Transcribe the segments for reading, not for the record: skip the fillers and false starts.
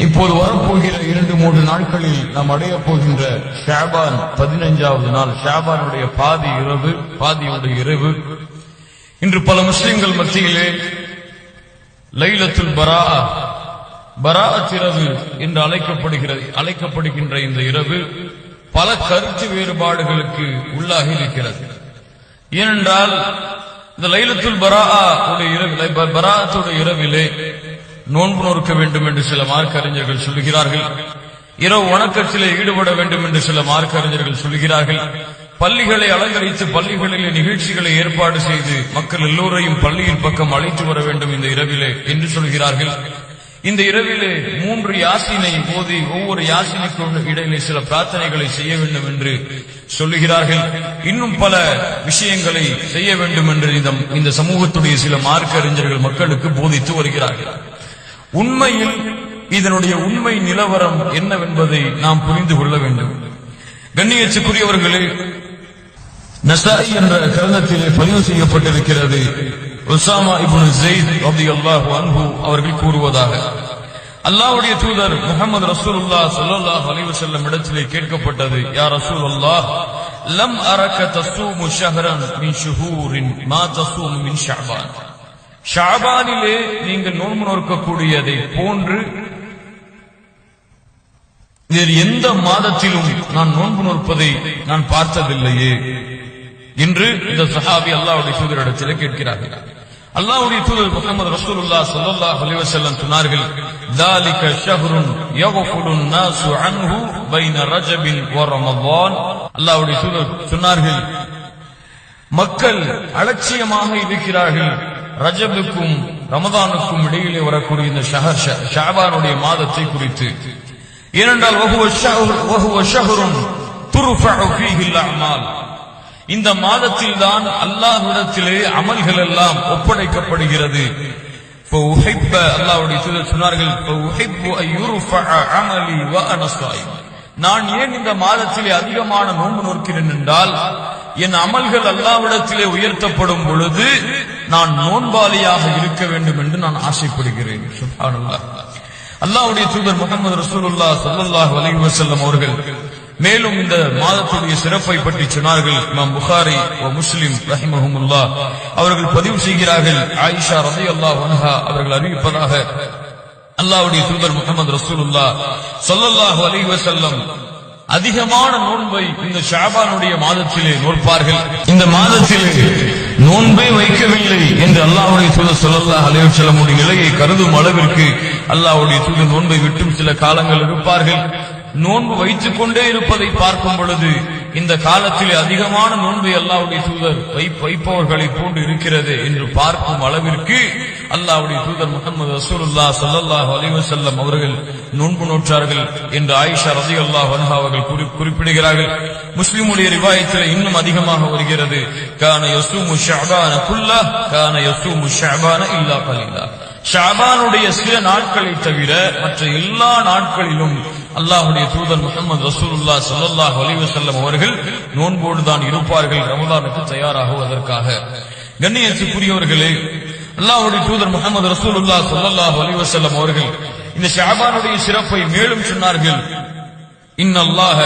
இப்போது வரப்போகிற 2-3 நாட்களில் நாம் அடைய போகின்ற ஷாபான் 15வது நாள், ஷாபானுடைய பாதியுடைய இரவு. இன்று பல முஸ்லிம்கள் மத்தியிலே லைலத்துல் பராஅத் இரவு என்று அழைக்கப்படுகின்ற இந்த இரவு பல கருத்து வேறுபாடுகளுக்கு உள்ளாகி இருக்கிறது. ஏனென்றால் இந்த லைலத்துல் பராஅத்துடைய இரவிலே நோன்பு நோக்க வேண்டும் என்று சில மார்க்க அறிஞர்கள் சொல்லுகிறார்கள். இரவு வணக்கத்திலே ஈடுபட வேண்டும் என்று சில மார்க்க அறிஞர்கள் சொல்லுகிறார்கள். பள்ளிகளை அலங்கரித்து பள்ளிகளிலே நிகழ்ச்சிகளை ஏற்பாடு செய்து மக்கள் எல்லோரையும் பள்ளியின் பக்கம் அழைத்து வர வேண்டும் இந்த இரவிலே என்று சொல்கிறார்கள். இந்த இரவிலே 3 யாசினை ஓதி ஒவ்வொரு யாசினைக்கு இடையிலே சில பிரார்த்தனைகளை செய்ய வேண்டும் என்று சொல்லுகிறார்கள். இன்னும் பல விஷயங்களை செய்ய வேண்டும் என்று இந்த சமூகத்துடைய சில மார்க்க அறிஞர்கள் மக்களுக்கு போதித்து வருகிறார்கள். உண்மையில் இதனுடைய உண்மை நிலவரம் என்னவென்பதை நாம் புரிந்து கொள்ள வேண்டும். கண்ணியத்துக்குரியவர்களே, நசாஇ என்ற கிரந்தத்திலே பதிவு செய்யப்பட்டிருக்கிறது. உஸாமா இப்னு ஸைத் ரலியல்லாஹு அன்ஹு அவர்கள் கூறுவதாக, அல்லாஹ்வுடைய தூதர் முஹம்மது ரசூலுல்லாஹ் ஸல்லல்லாஹு அலைஹி வஸல்லம் இடத்திலே கேட்கப்பட்டது, யா ரசூலல்லாஹ், லம் அரக தஸூமு ஷஹரன் மின் ஷுஹூரின் மா தஸூமு மின் ஷஅபான். ஷஅபானிலே நீங்கள் நோன்பு நோக்கக்கூடியதை போன்று வேறு எந்த மாதத்திலும் நான் நோன்பு நோற்பதை நான் பார்த்ததில்லையே என்று இந்த சஹாபி அல்லாஹ்வுடைய தூதரிடத்தில் கேட்கிறார்கள். அல்லாஹ்வுடைய தூதர் முஹம்மது ரசூலுல்லாஹ் ஸல்லல்லாஹு அலைஹி வஸல்லம் சொன்னார்கள், ذلك شهر يغفل الناس عنه بين رجب ورمضان. அல்லாஹ்வுடைய தூதர் சொன்னார்கள், மக்கள் அலட்சியமாக இருக்கிறார்கள் ரஜபுக்கும் ரமதானுக்கும் இடையிலே வரக்கூடிய இந்த ஷஅபானுடைய மாதத்தை குறித்து. ஏனென்றால் وهو شهر ترفع فيه الأعمال. இந்த மாதத்தில் தான் அல்லாஹ்விடத்திலே அமல்கள் எல்லாம் ஒப்படைக்கப்படுகிறது. அல்லாஹ்வுடைய தூதர் சொன்னார்கள், நான் ஏன் இந்த மாதத்திலே அதிகமான நோன்பு நோக்கிறேன் என்றால், என் அமல்கள் அல்லாஹ்விடத்திலே உயர்த்தப்படும் பொழுது நான் நோன்பாளியாக இருக்க வேண்டும் என்று நான் ஆசைப்படுகிறேன். சுப்ஹானல்லாஹ். அல்லாஹ்வுடைய தூதர் முஹம்மது ரசூலுல்லாஹ் ஸல்லல்லாஹு அலைஹி வஸல்லம் அவர்கள் மேலும் இந்த மாதத்துடைய சிறப்பை பற்றி சொன்னார்கள். இமாம் புகாரி முஸ்லிம் ரஹிமஹுமுல்லாஹ் அவர்கள் பதிவு செய்கிறார்கள், ஆயிஷா ரலியல்லாஹு அன்ஹா அவர்கள் அறிவிப்பதாக, அல்லாஹ்வுடைய தூதர் முஹம்மது ரசூலுல்லாஹ் ஸல்லல்லாஹு அலைஹி வஸல்லம் அதிகமான நோன்பை இந்த ஷஅபானுடைய மாதத்திலே நோற்பார்கள். இந்த மாதத்திலே நோன்பே வைக்கவில்லை என்று அல்லாஹ்வுடைய தூதர் ஸல்லல்லாஹு அலைஹி வஸல்லம் உடைய நிலையை கருதும் அளவிற்கு அல்லாஹ்வுடைய தூதர் நோன்பை விட்டும் சில காலங்கள் இருப்பார்கள். நோன்பு வைத்துக் கொண்டே இருப்பதை பார்க்கும் பொழுது இந்த காலத்திலே அதிகமான நோன்பை அல்லாஹ்வுடைய தூதர் வைப்பவர்களை போன்று இருக்கிறது என்று பார்க்கும் அளவிற்கு அல்லாஹ்வுடைய தூதர் முஹம்மது ரசூலுல்லாஹ் ஸல்லல்லாஹு அலைஹி வஸல்லம் அவர்கள் நோன்பு நோற்றார்கள் என்று ஆயிஷா ரலியல்லாஹு அன்ஹா அவர்கள் குறிப்பிடுகிறார்கள். முஸ்லிமுடைய ரிவாயத்திலே இன்னும் அதிகமாக வருகிறது, கான யஸூமு ஷஅபான குல்லஹ் கான யஸூமு ஷஅபான இல்லா கலீலா. ஷஅபானுடைய சில நாட்களை தவிர மற்ற எல்லா நாட்களிலும் அல்லாஹ்வுடைய தூதர் முஹம்மது ரசூலுல்லாஹ் ஸல்லல்லாஹு அலைஹி வஸல்லம் அவர்கள் நோன்போடு தான் இருப்பார்கள், ரமலானுக்கு தயாராகுவதற்காக. கண்ணியத்துக்குரியவர்களே, அல்லாஹ்வுடைய தூதர் முஹம்மது ரசூலுல்லாஹ் ஸல்லல்லாஹு அலைஹி வஸல்லம் அவர்கள் இந்த ஷஅபானுடைய சிறப்பை மேலும் சொன்னார்கள், இன்னல்லாஹ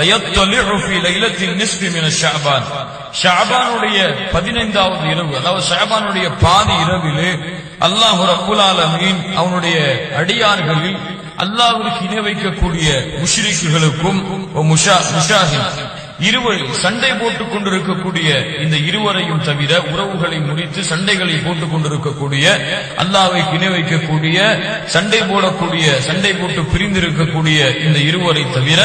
லயத்தலிஉ ஃபீ லைலத்தின் நிஸ்ஃபி மின ஷஅபான். ஷஅபானுடைய 15வது இரவு, அதாவது ஷஅபானுடைய பாதி இரவிலே அல்லாஹ் ரப்புல் ஆலமீன் அவனுடைய அடியார்களில் அல்லாஹ்வுக்கு இணை வைக்கக்கூடிய முஷ்ரிக்குகளுக்கும் முஷாஹின் சண்டை போட்டுக் கொண்டிருக்கக்கூடிய இந்த இருவரையும் தவிர, உறவுகளை முறித்து சண்டைகளை போட்டுக் கொண்டிருக்கக்கூடிய, அல்லாஹ்வை இணை வைக்கக்கூடிய, சண்டை போட்டு பிரிந்திருக்கக்கூடிய இந்த இருவரை தவிர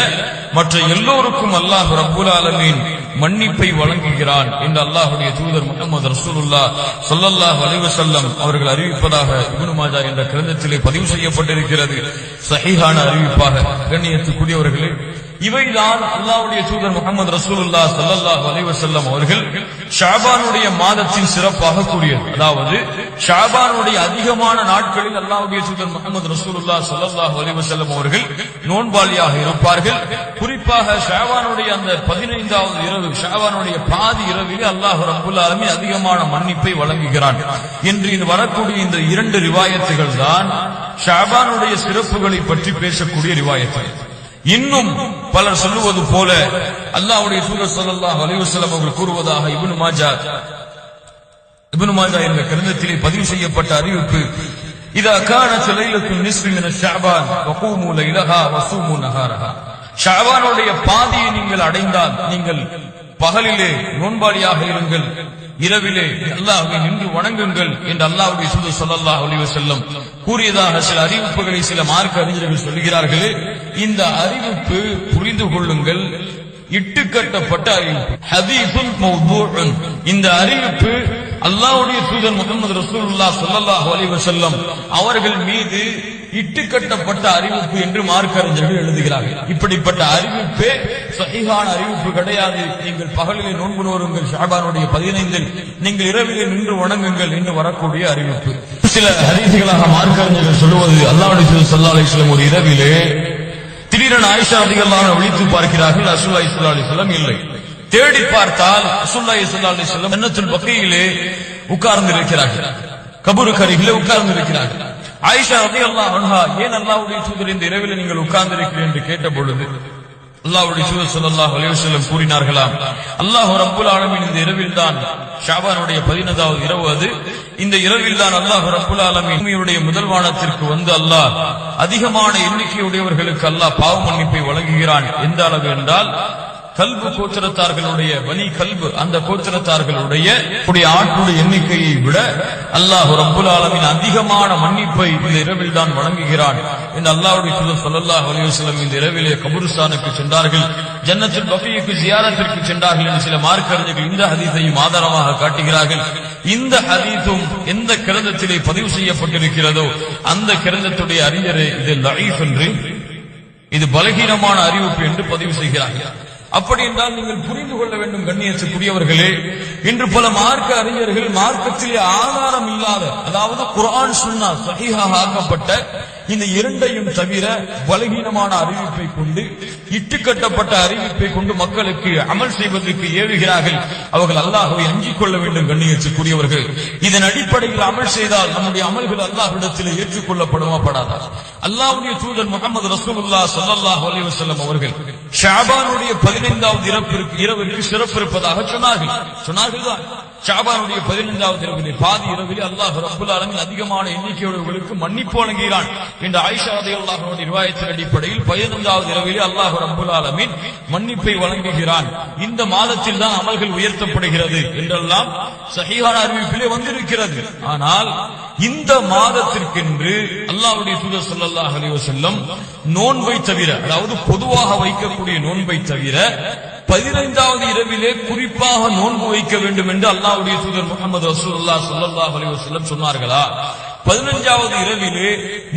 மற்ற எல்லோருக்கும் அல்லாஹ் ரப்புல் ஆலமீன் மன்னிப்பை வழங்குகிறான் என்று அல்லாஹ்வுடைய தூதர் முஹம்மது ரசூலுல்லாஹ் ஸல்லல்லாஹு அலைஹி வஸல்லம் அவர்கள் அறிவிப்பதாக இப்னு மாஜா என்ற கிரந்தத்திலே பதிவு செய்யப்பட்டிருக்கிறது, சஹீஹான அறிவிப்பாக. கண்ணியத்துக்குரியவர்களே, இவைதான் அல்லாஹ்வுடைய தூதர் முஹம்மது முஹம்மது ரசூலுல்லாஹ் ஸல்லல்லாஹு அலைஹி வஸல்லம் அவர்கள் ஷாபானுடைய மாதத்தின் சிறப்பாக கூறியது, அதாவது ஷாபானுடைய அதிகமான நாட்களில் அல்லாஹ்வுடைய தூதர் முஹம்மது ரசூலுல்லாஹ் ஸல்லல்லாஹு அலைஹி வஸல்லம் அவர்கள் நோன்பாளியாக இருப்பார்கள். குறிப்பாக ஷாபானுடைய அந்த 15வது இரவு, ஷாபானுடைய பாதி இரவிலே அல்லாஹ் ரப்பல் ஆலமீன் அதிகமான மன்னிப்பை வழங்குகிறான் என்று இது வரக்கூடிய இந்த 2 ரிவாயத்துகள் தான் ஷாபானுடைய சிறப்புகளை பற்றி பேசக்கூடிய ரிவாயத்துகள். இன்னும் பலர் சொல்லுவது போல அல்லாஹ்வுடைய தூதர் ஸல்லல்லாஹு அலைஹி வஸல்லம் அவர்கள் கூறுவதாக இப்னு மாஜா என்ற கிரந்தத்திலே பதிவு செய்யப்பட்ட அறிவிப்பு, இதா கானத் லைலத்துன் நிஸ்ஃபி மின ஷஅபான் வகூமு லைலஹா வஸூமு நஹாரஹா, ஷஅபானுடைய பாதியை நீங்கள் அடைந்தால் நீங்கள் பகலிலே நோன்பாளியாக இருங்கள், இரவிலே அல்லாஹ்வை நின்று வணங்குங்கள் என்று அல்லாஹ்வுடைய தூதர் ஸல்லல்லாஹு அலைஹி வஸல்லம் கூறியதாக சில அறிவிப்புகளை சில மார்க்க அறிஞர்கள் சொல்கிறார்களே. இந்த அறிவிப்பு புரிந்து கொள்ளுங்கள், இட்டுக்கட்டப்பட்ட அறிவிப்பு, ஹதீஸுன் மௌதூஉன். இந்த அறிவிப்பு அல்லாஹ்வுடைய தூதர் முஹம்மது ரசூலுல்லாஹ் ஸல்லல்லாஹு அலைஹி வஸல்லம் அவர்கள் மீது இட்டுக்கட்டப்பட்ட அறிவிப்பு என்று மார்க்க அறிஞர்கள் எழுதுகிறார்கள். இப்படிப்பட்ட அறிவிப்பே சஹீஹான அறிவிப்பு கிடையாது. நீங்கள் பகலிலே நோன்பு நோருங்கள், ஷஅபானுடைய 15இல் நீங்கள் இரவிலே நின்று வணங்குங்கள் என்று வரக்கூடிய அறிவிப்பு. சில ஹதீஸ்களாக மார்க்க அறிஞர்கள் சொல்லுவது, அல்லாஹ்வுடைய தூதர் ஸல்லல்லாஹு அலைஹி வஸல்லம் ஒரு இரவிலே திடீரென ஆயிஷா ரலியல்லாஹு அன்ஹா விழித்து பார்க்கிறார்கள், ரசூலுல்லாஹி ஸல்லல்லாஹு அலைஹி வஸல்லம் இல்லை. தேடி பார்த்தால் ரசூலுல்லாஹி ஸல்லல்லாஹு அலைஹி வஸல்லம் ஜன்னத்துல் பக்கீயிலே உட்கார்ந்து இருக்கிறார்கள், கபருக்கு அருகிலே உட்கார்ந்து இருக்கிறார்கள். ஆயிஷா ரலியல்லாஹு அன்ஹா, ஏன் அல்லாஹ்வுடைய தூதர் இந்த இரவிலே நீங்கள் உட்கார்ந்து இருக்கிறீர்கள் என்று கேட்ட பொழுது அல்லாஹ்வுடைய தூதர் ஸல்லல்லாஹு அலைஹி வஸல்லம் கூறினார்களாம், அல்லாஹ் ரப்பல் ஆலமீன் இந்த இரவில் தான், ஷஅபானுடைய 15வது இரவு அது, இந்த இரவில் தான் அல்லாஹ் ரப்பல் ஆலமீன் பூமியுடைய முதல் வானத்திற்கு வந்து அல்லாஹ் அதிகமான எண்ணிக்கையுடையவர்களுக்கு அல்லாஹ் பாவ மன்னிப்பை வழங்குகிறான். எந்த அளவு என்றால், கல்பு கோத்திரத்தார்களுடைய பனி கல்பு, அந்த கோத்திரத்தார்களுடைய ஆட்களுடைய எண்ணிக்கையை விட அல்லாஹ் ரப்பல் ஆலமீன் அதிகமான மன்னிப்பை இந்த இரவில் தான் வழங்குகிறான் என்று அல்லாஹ்வுடைய தூதர் ஸல்லல்லாஹு அலைஹி வஸல்லம் இந்த இரவிலே கபூர்ஸ்தானுக்கு சென்றார்கள், ஜன்னத்துல் பக்கீக்கு ஜியாரத்திற்கு சென்றார்கள் என்று சில மார்க்க அறிஞர்கள் இந்த ஹதீஸையும் ஆதாரமாக காட்டுகிறார்கள். இந்த ஹதீஸும் எந்த கிரந்தத்திலே பதிவு செய்யப்பட்டிருக்கிறதோ அந்த கிரந்தத்துடைய அறிஞரே இது லஈஃப் என்று, இது பலகீனமான அறிவிப்பு என்று பதிவு செய்கிறார்கள். அப்படி என்றால் நீங்கள் புரிந்து கொள்ள வேண்டும் கண்ணியத்துக்குரியவர்களே, இன்று பல மார்க்க அறிஞர்கள் மார்க்கத்திலே ஆதாரம் இல்லாத, அதாவது குர்ஆன் சுன்னா சஹீஹாக ஆக்கப்பட்ட இந்த இரண்டையும் தவிர பலகீனமான அறிவிப்பை கொண்டு, இட்டுக்கட்டப்பட்ட அறிவிப்பை கொண்டு மக்களுக்கு அமல் செய்வதற்கு ஏவுகிறார்கள். அவர்கள் அல்லாஹ்வை அஞ்சிக் கொள்ள வேண்டும் கண்ணியத்துக்குரியவர்கள். இதன் அடிப்படையில் அமல் செய்தால் நம்முடைய அமல்கள் அல்லாஹ்விடத்தில் ஏற்றுக்கொள்ளப்படுமா படாதா? அல்லாஹ்வுடைய தூதர் முஹம்மது ரசூலுல்லாஹ் ஸல்லல்லாஹு அலைஹி வஸல்லம் அவர்கள் ஷஅபானுடைய 15வது இரவிற்கு சிறப்பு இருப்பதாக சொன்னார்கள். ஷஅபானுடைய 15வது இரவிலே பாதி இரவிலே அல்லாஹ் ரப்பல் ஆலமீன் அதிகமான எண்ணிக்கையுள்ளவர்களுக்கு மன்னிப்பு வழங்குகிறான் என்று ஆயிஷா ரலியல்லாஹு அன்ஹா ரிவாயத்தின் அடிப்படையில் 15வது இரவிலே அல்லாஹ் ரப்பல் ஆலமீன் மன்னிப்பை வழங்குகிறான். இந்த மாதத்தில் தான் அமல்கள் உயர்த்தப்படுகிறது என்றெல்லாம் சஹீஹான அறிவிப்பிலே வந்திருக்கிறது. ஆனால் இந்த மாதத்திற்கென்று அல்லாஹ்வுடைய தூதர் ஸல்லல்லாஹு அலைஹி வஸல்லம் நோன்பை தவிர, அதாவது பொதுவாக வைக்கக்கூடிய நோன்பை தவிர 15வது இரவிலே குறிப்பாக நோன்பு வைக்க வேண்டும் என்று அல்லாஹ்வுடைய தூதர் முஹம்மது ரசூலுல்லாஹ் ஸல்லல்லாஹு அலைஹி வஸல்லம் சொன்னார்களா? 15வது இரவிலே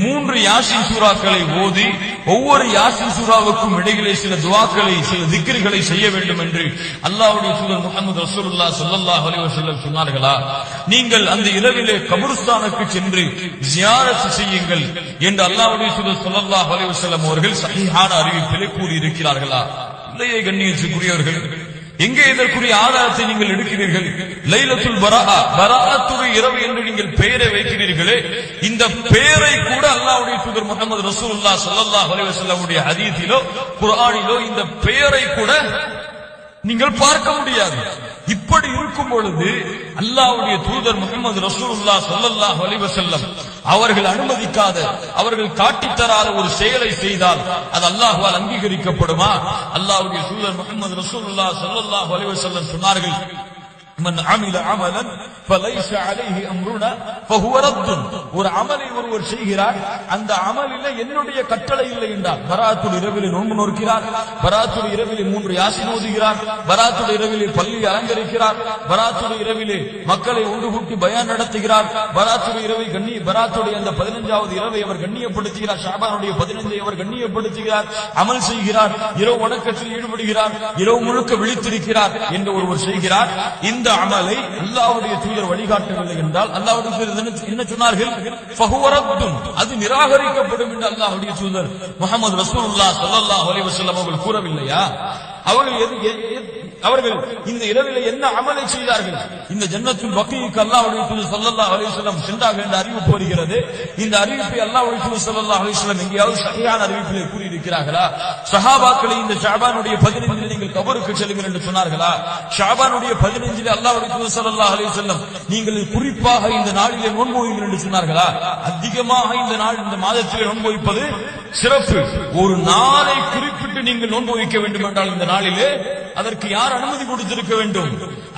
3 யாசீன் சூறாக்களை ஓதி ஒவ்வொரு யாசீன் சூறாவுக்கும் இடையிலே சில துஆக்களை, சில திக்ர்களை செய்ய வேண்டும் என்று அல்லாஹ்வுடைய தூதர் முஹம்மது ரசூலுல்லாஹ் ஸல்லல்லாஹு அலைஹி வஸல்லம் சொன்னார்களா? நீங்கள் அந்த இரவிலே கபூர்ஸ்தானுக்கு சென்று ஜியாரத் செய்யுங்கள் என்று அல்லாஹ்வுடைய தூதர் ஸல்லல்லாஹு அலைஹி வஸல்லம் அவர்கள் சஹீஹான அறிவிப்பிலே கூறி இருக்கிறார்களா? இல்லையே கண்ணியத்துக்குரியவர்கள். எங்கே இதற்குரிய ஆதாரத்தை நீங்கள் எடுக்கிறீர்கள்? லைலத்துல் பராஅத்துடைய இரவு என்று நீங்கள் பெயரை வைக்கிறீர்களே, இந்த பெயரை கூட அல்லாஹ்வுடைய தூதர் முஹம்மது ரசூலுல்லாஹ் ஸல்லல்லாஹு அலைஹி வஸல்லம் உடைய ஹதீஸிலோ குர்ஆனிலோ இந்த பெயரை கூட நீங்கள் பார்க்க முடியாது. இப்படி இருக்கும் பொழுது அல்லாஹ்வுடைய தூதர் முஹம்மது ரசூலுல்லாஹ் ஸல்லல்லாஹு அலைஹி வஸல்லம் அவர்கள் அனுமதிக்காத, அவர்கள் காட்டித் தராத ஒரு செயலை செய்தால் அது அல்லாஹ்வால் அங்கீகரிக்கப்படுமா? அல்லாஹ்வுடைய தூதர் முஹம்மது ரசூலுல்லாஹ் ஸல்லல்லாஹு அலைஹி வஸல்லம் சொன்னார்கள், மன் அமில அமலன் ஃபலைஸ அலைஹி அம்ருனா ஃபஹுவ ரத்துன். ஒரு அமலை ஒருவர் செய்கிறார், அந்த அமலில் என்னுடைய கட்டளை இல்லை என்றால், பராத்துல் இரவிலே நோன்பு நோக்கிறார், பராத்துல் இரவிலே 3 யாசின் ஓதுகிறார், பராத்துல் இரவிலே பள்ளி அலங்கரிக்கிறார், பராத்துல் இரவிலே மக்களை ஒன்று கூட்டி பயான் நடத்துகிறார், பராத்துல் இரவை பராத்துடைய அந்த 15வது இரவை அவர் கண்ணியப்படுத்துகிறார், ஷாபானுடைய 15ஐ அவர் கண்ணியப்படுத்துகிறார், அமல் செய்கிறார், இரவு வணக்கத்தில் ஈடுபடுகிறார், இரவு முழுக்க விழித்திருக்கிறார் என்று ஒருவர் செய்கிறார். இந்த அமலை அல்லாஹ்வுடைய தூதர் வழிகாட்டவில்லை என்றால் அல்லாஹ்வுடைய தூதர் என்ன சொன்னார்கள்? ஃபஹுவ ரத்துன், அது நிராகரிக்கப்படும் என்று அல்லாஹ்வுடைய தூதர் முஹம்மது ரசூலுல்லாஹ் ஸல்லல்லாஹு அலைஹி வஸல்லம் அவர்கள் கூறவில்லையா? அவர்கள் இந்த இரவிலே என்ன அமலை செய்தார்கள்? இந்த ஜன்னத்துல் பக்கீக்கு அல்லாஹ்வுடைய தூதர் ஸல்லல்லாஹு அலைஹி வஸல்லம் சென்றார்கள் என்ற அறிவிப்பு வருகிறது. இந்த அறிவிப்பை அல்லாஹ்வுடைய தூதர் ஸல்லல்லாஹு அலைஹி வஸல்லம் எங்கேயாவது சஹீஹான அறிவிப்பிலே கூறியிருக்கிறார்களா? சஹாபாக்களை இந்த ஷஅபானுடைய 15இல் நீங்கள் கபருக்கு செல்லுங்கள் என்று சொன்னார்களா? ஷஅபானுடைய 15இல் அல்லாஹ்வுடைய தூதர் ஸல்லல்லாஹு அலைஹி வஸல்லம் நீங்கள் குறிப்பாக இந்த நாளிலே நோன்பு வையுங்கள் என்று சொன்னார்களா? அதிகமாக இந்த மாதத்திலே நோன்பு வைப்பது சிறப்பு. ஒரு நாளை குறிப்பிட்டு நீங்கள் நோன்பு வைக்க வேண்டும் என்றால் இந்த நாளிலே அதற்கு யார் அனுமதி கொடுத்திருக்க வேண்டும்?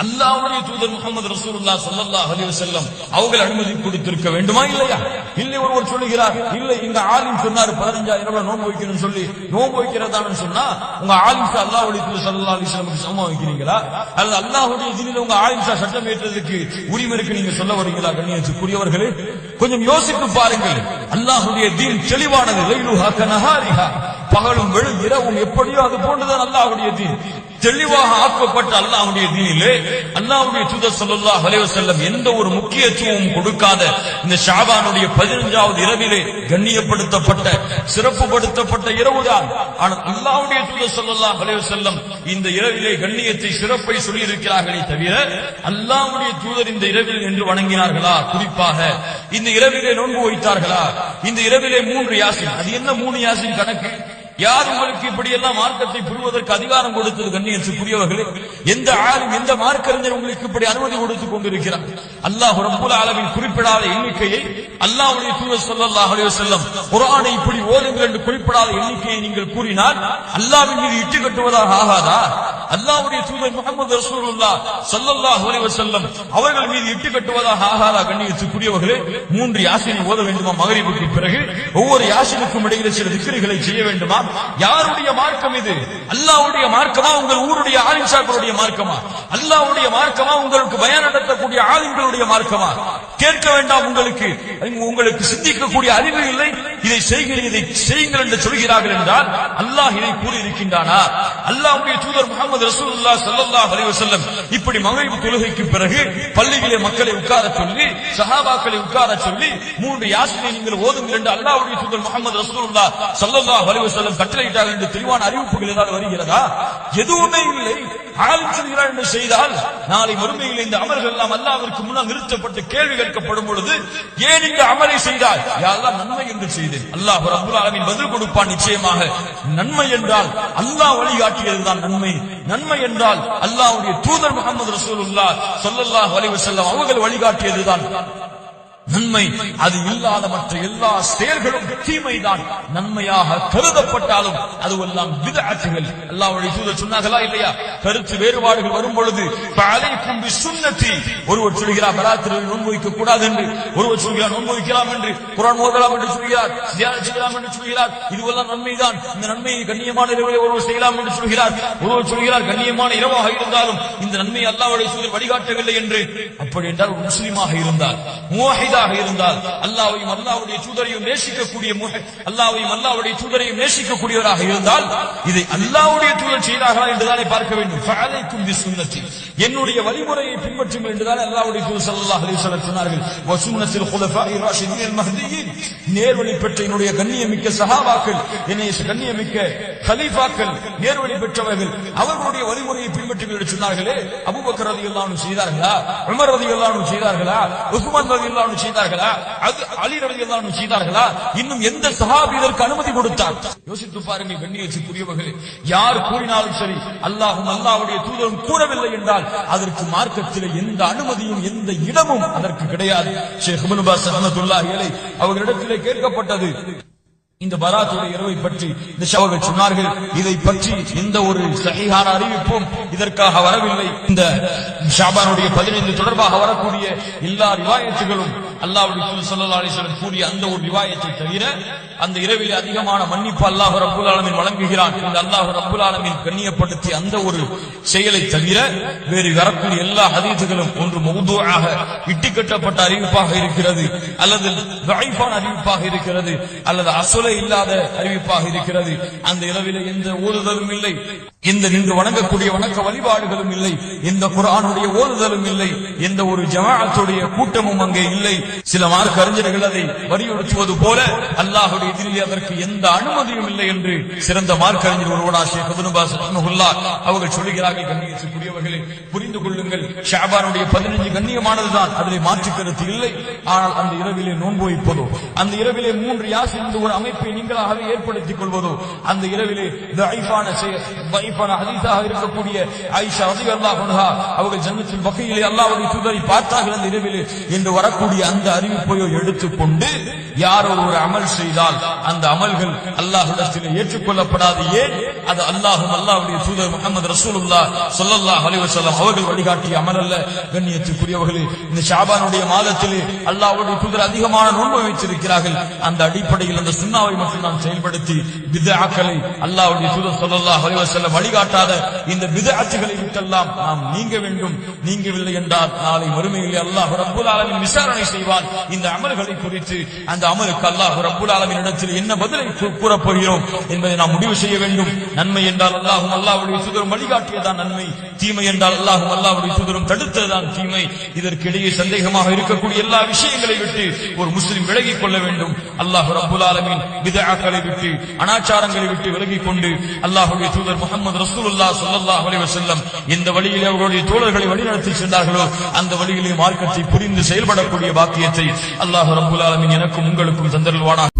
அல்லாஹ்வுடைய தூதர் முஹம்மது ரசூலுல்லாஹ் ஸல்லல்லாஹு அலைஹி வஸல்லம் அவர்கள் அனுமதி கொடுத்திருக்க வேண்டுமா இல்லையா? இல்லை ஒருவர் சொல்லுகிறார், இல்லை இந்த ஆலிம் சொன்னார் 15,000 நோன்பு வைக்கணும்னு சொல்லி நோன்பு வைக்கிறதான்னு சொன்னா உங்க ஆலிம்ஷா அல்லாஹ்வுடைய தூதர் ஸல்லல்லாஹு அலைஹி வஸல்லம் சமமா வைக்கிறீங்களா? அல்லது அல்லாஹ்வுடைய தீனில் உங்க ஆலிம்ஷா சட்டம் ஏற்றதுக்கு உரிமை இருக்கு நீங்க சொல்ல வரீங்களா? கண்ணியத்துக்குரியவர்களே, கொஞ்சம் யோசித்து பாருங்கள். அல்லாஹ்வுடைய தீன் தெளிவானது. லைலுஹா கனஹாரிஹா, பகலும் இரவும் எப்படியோ அது போன்றுதான் அல்லாஹ்வுடைய தீன். தெளிவாக ஆக்கப்பட்ட அல்லாஹ்வுடைய தீனிலே அல்லாஹ்வுடைய தூதர் ஸல்லல்லாஹு அலைஹி வஸல்லம் எந்த ஒரு முக்கியத்துவமும் கொடுக்காத இந்த ஷஅபானுடைய 15வது இரவிலே கண்ணியப்படுத்தப்பட்ட சிறப்புப்படுத்தப்பட்ட இரவுதான். ஆனால் அல்லாஹ்வுடைய தூதர் ஸல்லல்லாஹு அலைஹி வஸல்லம் இந்த இரவிலே கண்ணியத்தை சிறப்பை சொல்லி இருக்கிறார்களே தவிர அல்லாஹ்வுடைய தூதர் இந்த இரவில் என்று வணங்கினார்களா? குறிப்பாக இந்த இரவிலே நோன்பு வைத்தார்களா? இந்த இரவிலே 3 யாசின், அது என்ன 3 யாசின் கணக்கு? யார் உங்களுக்கு இப்படி எல்லாம் மார்க்கத்தை புரிவதற்கு அதிகாரம் கொடுத்தது? கண்ணியத்துக்குரியவர்களே, எந்த ஆளும் எந்த மார்க்கறிஞர் உங்களுக்கு இப்படி அனுமதி கொடுத்துக் கொண்டிருக்கிறார்? அல்லாஹ் ரப்பல் ஆலமீன் குறிப்பிடாத எண்ணிக்கையை அல்லாஹ்வுடைய தூதர் ஸல்லல்லாஹு அலைஹி வஸல்லம் குர்ஆனை இப்படி ஓதுங்கள் என்று குறிப்பிடாத எண்ணிக்கையை நீங்கள் கூறினால் அல்லாஹ்வின் மீது இட்டு கட்டுவதாக ஆகாதா? அல்லாஹ்வுடைய தூதர் முஹம்மது ரசூலுல்லாஹ் ஸல்லல்லாஹு அலைஹி வஸல்லம் அவர்கள் மீது இட்டு கட்டுவதாக ஆகாதா? கண்ணியத்துக்குரியவர்களே, 3 யாசினை ஓத வேண்டுமா? மக்ரிபுக்கு பிறகு ஒவ்வொரு யாசினுக்கும் இடையிலே சில திக்ருகளை செய்ய வேண்டுமா? யாருடைய மார்க்கம் இது? அல்லாஹ்வுடைய மார்க்கமா? உங்கள் ஊருடைய ஆலிம்ஷாக்களுடைய மார்க்கமா? அல்லாஹ்வுடைய மார்க்கமா? உங்களுக்கு பயான் நடத்தக்கூடிய ஆலிம்களுடைய மார்க்கமா? கேட்க வேண்டாம். உங்களுக்கு சிந்திக்கக்கூடிய அறிவு இல்லை. இதை செய்யுங்கள் என்று சொல்கிறார்கள் என்றால் அல்லாஹ் இதை கூறியிருக்கின்றானா? அல்லாஹ்வுடைய தூதர் முஹம்மது ரசூலுல்லாஹ் ஸல்லல்லாஹு அலைஹி வஸல்லம் இப்படி மக்ரிப் தொழுகைக்கு பிறகு பள்ளியிலே மக்களை உட்கார சொல்லி, சஹாபாக்களை உட்கார சொல்லி 3 யாசினை நீங்கள் ஓதுங்கள் என்று அல்லாஹ்வுடைய தூதர் முஹம்மது ரசூலுல்லாஹ் ஸல்லல்லாஹு அலைஹி வஸல்லம் கட்டளையிட்டார்கள் என்று தெளிவான அறிவிப்புகள் ஏதாவது வருகிறதா? எதுவுமே இல்லை. ஆலிம் சொல்கிறார் என்று செய்தால் நாளை மறுமையில் இந்த அமல்கள் எல்லாம் அல்லாஹ்விற்கு முன்னால் நிறுத்தப்பட்டு கேள்வி கேட்கப்படும் பொழுது ஏன் இந்த அமலை செய்தால்? யா அல்லாஹ் நன்மை என்று செய்தேன். அல்லாஹ் ரப்பல் ஆலமீன் பதில் கொடுப்பான். நிச்சயமாக நன்மை என்றால் அல்லாஹ் வழிகாட்டியதுதான் நன்மை. நன்மை என்றால் அல்லாஹ்வுடைய தூதர் முஹம்மது ரசூலுல்லாஹ் ஸல்லல்லாஹு அலைஹி வஸல்லம் அவர்கள் வழிகாட்டியதுதான் நன்மை. அது இல்லாத மற்ற எல்லா செயல்களும் தீமைதான். நன்மையாக கருதப்பட்டாலும் அதுவெல்லாம் பித்அத்துகள். அல்லாஹ்வுடைய தூதர் சொன்னார்களா இல்லையா? கருத்து வேறுபாடுகள் வரும் பொழுது ஃபஅலைக்கும் பிசுன்னதி, ஒருவர் சொல்கிறார் பராத்திரவில் நோன்பு வைக்க கூடாது என்று, ஒருவர் சொல்கிறார் நோன்பு வைக்கலாம் என்று, குர்ஆன் ஓதலாம் என்று சொல்கிறார், தியானம் செய்யலாம் என்று சொல்கிறார். இதுவெல்லாம் நன்மைதான். இந்த நன்மையை கண்ணியமான இரவிலே ஒருவர் செய்யலாம் என்று சொல்கிறார். ஒருவர் சொல்கிறார் கண்ணியமான இரவாக இருந்தாலும் இந்த நன்மையை அல்லாஹ்வுடைய தூதர் வழிகாட்டவில்லை என்று. அப்படி என்றால் ஒரு முஸ்லிமாக இருந்தால், முவஹிதாக இருந்தால், அல்லாஹ்வையும் அல்லாஹ்வுடைய தூதரையும் நேசிக்கக்கூடிய அல்லாஹ்வையும் அல்லாஹ்வுடைய தூதரையும் நேசிக்கக்கூடியவராக இருந்தால் இதை அல்லாஹ்வுடைய தூதர் செய்தார்களா என்றுதானே பார்க்க வேண்டும். ஃபஅலைக்கும் பிசுன்னதி, என்னுடைய வழிமுறையை பின்பற்றுங்கள் என்றுதானே அல்லாஹ்வுடைய தூதர் ஸல்லல்லாஹு அலைஹி வஸல்லம் சொன்னார்கள். வ சுன்னத்தில் குலஃபாஇ ராஷிதீன் அல் மஹ்தியின், நேர்வழி பெற்ற என்னுடைய கண்ணியமிக்க சஹாபாக்கள், என்னுடைய கண்ணியமிக்க கலீஃபாக்கள், நேர்வழி பெற்றவர்கள், அவர்களுடைய வழிமுறையை பின்பற்றுங்கள் என்று சொன்னார்களே. அபூபக்கர் ரலியல்லாஹு அன்ஹு செய்தார்களா? உமர் ரலியல்லாஹு அன்ஹு செய்தார்களா? உஸ்மான் ரலியல்லாஹு அன்ஹு செய்தார்களா? அலி ரலியல்லாஹு அன்ஹு செய்தார்களா? இன்னும் எந்த சஹாபி இதற்கு அனுமதி கொடுத்தார்? யோசித்து பாருங்கள் கண்ணியத்துக்குரியவர்களே. யார் கூறினாலும் சரி அல்லாஹ்வும் அல்லாஹ்வுடைய தூதரும் கூறவில்லை என்றால் அதற்கு மார்க்கத்தில் எந்த அனுமதியும் எந்த இடமும் அதற்கு கிடையாது. ஷேக் இப்னு பாஸ் ரஹ்மத்துல்லாஹி அலைஹி அவர்களிடத்திலே கேட்கப்பட்டது, இந்த பராத்துடைய இரவை பற்றி இந்த ஷவர்கள் சொன்னார்கள். இதை பற்றி எந்த ஒரு சஹீஹான அறிவிப்பும் இதற்காக வரவில்லை. இந்த ஷாபானுடைய 15 தொடர்பாக வரக்கூடிய எல்லா ரிவாயத்துகளும் அல்லாஹ்வுடைய தூதர் ஸல்லல்லாஹு அலைஹி வஸல்லம் கூறிய அந்த ஒரு ரிவாயத்தை தவிர அந்த இரவிலே அதிகமான மன்னிப்பு அல்லாஹ் ரப்பல் ஆலமீன் வழங்குகிறான். இந்த அல்லாஹ் ரப்பல் ஆலமீன் கண்ணியப்படுத்திய அந்த ஒரு செயலை தவிர வேறு வரக்கூடிய எல்லா ஹதீஸுகளும் ஒன்று மௌதூஆக இட்டுக்கட்டப்பட்ட அறிவிப்பாக இருக்கிறது, அல்லது தஈஃபான அறிவிப்பாக இருக்கிறது, அல்லது அஸ்ஸலே இல்லாத அறிவிப்பாக இருக்கிறது. அந்த இரவிலே எந்த ஓதுதலும் இல்லை, எந்த நின்று வணங்கக்கூடிய வணக்க வழிபாடுகளும் இல்லை, எந்த குர்ஆனுடைய ஓதுதலும் இல்லை, எந்த ஒரு ஜமாஅத்துடைய கூட்டமும் அங்கே இல்லை. சில மார்க்க அறிஞர்கள் அதை வலியுறுத்துவது போல அல்லாஹ்வுடைய எதிரிலே அதற்கு எந்த அனுமதியும் இல்லை என்று சிறந்த மார்க்க அறிஞர் ஒருவரான ஷேக் இப்னு பாஸ் ரஹ்மத்துல்லாஹ் அவர்கள் சொல்கிறார்கள். கண்ணியத்துக்குரியவர்களே, புரிந்து கொள்ளுங்கள், ஷஅபானுடைய 15 கண்ணியமானதுதான், அதிலே மாற்று கருத்து இல்லை. ஆனால் அந்த இரவிலே நோன்பு வைப்பதோ, அந்த இரவிலே 3 யாசின் என்ற ஒரு அமைப்பை நீங்களாகவே ஏற்படுத்திக் கொள்வதோ, அந்த இரவிலே தஈஃபான ஹதீஸாக இருக்கக்கூடிய ஆயிஷா ரலியல்லாஹு அன்ஹா அவர்கள் ஜன்னத்துல் பகீயிலே அல்லாஹ்வுடைய தூதரை பார்த்தார்கள் அந்த இரவிலே என்று வரக்கூடிய அந்த அறிவிப்பையோ எடுத்துக்கொண்டு யார் ஒரு அமல் செய்தால் அந்த அமல்கள் அல்லாஹ்விடத்திலே ஏற்றுக்கொள்ளப்படாது. ஏன்? அது அல்லாஹ்வும் அல்லாஹ்வுடைய தூதர் முஹம்மது ரசூலுல்லாஹ் ஸல்லல்லாஹு அலைஹி வஸல்லம் அவர்கள் வழிகாட்டிய அமல் அல்ல. கண்ணியத்துக்குரியவர்களே, இந்த ஷாபானுடைய மாதத்திலே அல்லாஹ்வுடைய தூதர் அதிகமான நோன்பு வைத்திருக்கிறார்கள். அந்த அடிப்படையில் அந்த சுன்னாவை மட்டும் நாம் செயல்படுத்தி பித்ஆக்களை அல்லாஹ்வுடைய தூதர் ஸல்லல்லாஹு அலைஹி வஸல்லம் வழிகாட்டாத இந்த பித்ஆத்துகளை விட்டெல்லாம் நாம் நீங்க வேண்டும். நீங்கவில்லை என்றால் நாளை மறுமையிலே அல்லாஹ் ரப்பல் ஆலமீன் விசாரணை செய்வான். இந்த அமல்களை குறித்து அந்த அமலுக்கு அல்லாஹ் ரப்பல் ஆலமீன் இடத்தில் என்ன பதிலை கூறப் போகிறோம் என்பதை நாம் முடிவு செய்ய வேண்டும். நன்மை என்றால் அல்லாஹ்வும் அல்லாஹ்வுடைய தூதரும் வழிகாட்டியதான் நன்மை, தீமை என்றால் அல்லாஹ்வும் அல்லாஹ்வுடைய தூதரும் தடுத்ததுதான் தீமை. இதற்கிடையே சந்தேகமாக இருக்கக்கூடிய எல்லா விஷயங்களை விட்டு ஒரு முஸ்லிம் விலகிக் கொள்ள வேண்டும். அல்லாஹ் ரப்பல் ஆலமீன் பித்ஆக்களை விட்டு அனாச்சாரங்களை விட்டு விலகிக் கொண்டு அல்லாஹ்வுடைய தூதர் முஹம்மது ரசூலுல்லாஹ் ஸல்லல்லாஹு அலைஹி வஸல்லம் எந்த வழியிலே அவர்களுடைய தோழர்களை வழிநடத்தி சென்றார்களோ அந்த வழியிலே மார்க்கத்தை புரிந்து செயல்படக்கூடிய பாக்கியத்தை அல்லாஹ் ரப்பல் ஆலமீன் எனக்கும் உங்களுக்கும் தந்தருள்வானாக.